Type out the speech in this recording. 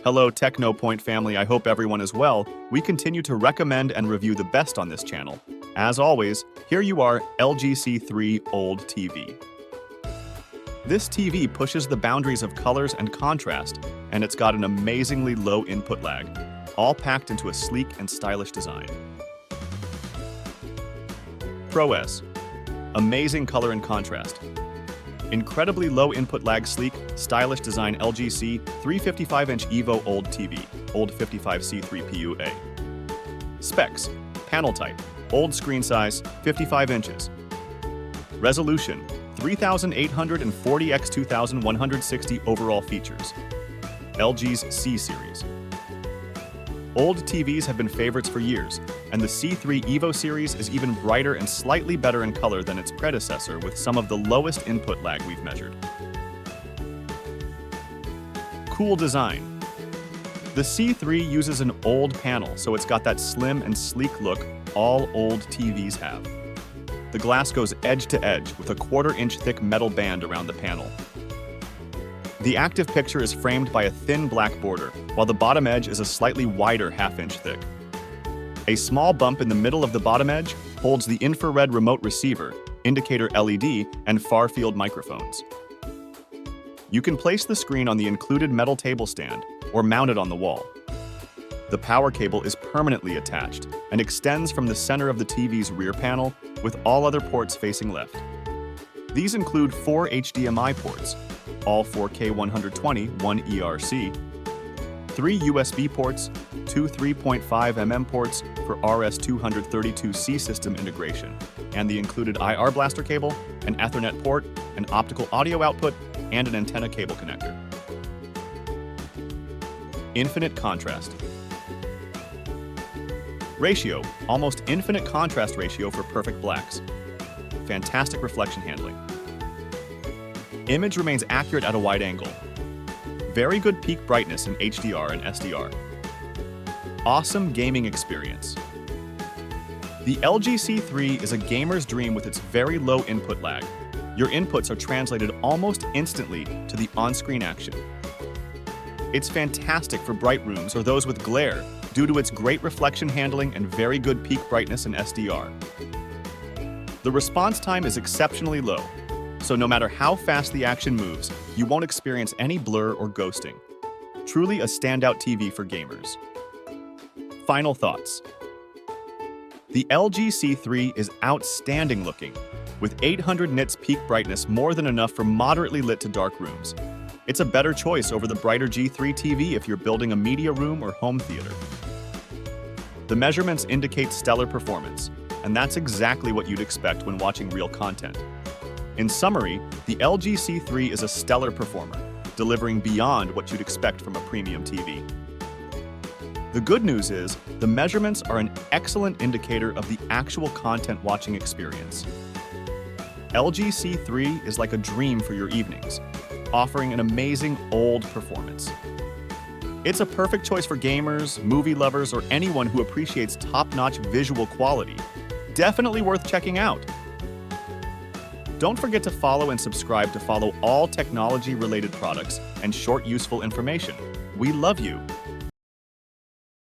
Hello TechnoPoint family, I hope everyone is well. We continue to recommend and review the best on this channel. As always, here you are, LG C3 OLED TV. This TV pushes the boundaries of colors and contrast, and it's got an amazingly low input lag, all packed into a sleek and stylish design. ProS. Amazing color and contrast. Incredibly low input lag, sleek, stylish design. LG C3 55-inch EVO OLED TV, OLED 55C3 PUA. Specs: panel type, OLED screen size, 55 inches. Resolution: 3840 x 2160. Overall features: LG's C series. OLED TVs have been favorites for years, and the C3 EVO series is even brighter and slightly better in color than its predecessor, with some of the lowest input lag we've measured. Cool design. The C3 uses an OLED panel, so it's got that slim and sleek look all OLED TVs have. The glass goes edge to edge with a 1/4-inch thick metal band around the panel. The active picture is framed by a thin black border, while the bottom edge is a slightly wider 1/2-inch thick. A small bump in the middle of the bottom edge holds the infrared remote receiver, indicator LED, and far-field microphones. You can place the screen on the included metal table stand or mount it on the wall. The power cable is permanently attached and extends from the center of the TV's rear panel, with all other ports facing left. These include 4 HDMI ports, all 4K 120, 1 ERC, 3 USB ports, 2 3.5mm ports for RS-232C system integration, and the included IR blaster cable, an Ethernet port, an optical audio output, and an antenna cable connector. Infinite contrast. Ratio: almost infinite contrast ratio for perfect blacks. Fantastic reflection handling. Image remains accurate at a wide angle. Very good peak brightness in HDR and SDR. Awesome gaming experience. The LG C3 is a gamer's dream with its very low input lag. Your inputs are translated almost instantly to the on-screen action. It's fantastic for bright rooms or those with glare due to its great reflection handling and very good peak brightness in SDR. The response time is exceptionally low, so no matter how fast the action moves, you won't experience any blur or ghosting. Truly a standout TV for gamers. Final thoughts. The LG C3 is outstanding looking, with 800 nits peak brightness, more than enough for moderately lit to dark rooms. It's a better choice over the brighter G3 TV if you're building a media room or home theater. The measurements indicate stellar performance, and that's exactly what you'd expect when watching real content. In summary, the LG C3 is a stellar performer, delivering beyond what you'd expect from a premium TV. The good news is, the measurements are an excellent indicator of the actual content watching experience. LG C3 is like a dream for your evenings, offering an amazing OLED performance. It's a perfect choice for gamers, movie lovers, or anyone who appreciates top-notch visual quality. Definitely worth checking out. Don't forget to follow and subscribe to follow all technology-related products and short, useful information. We love you.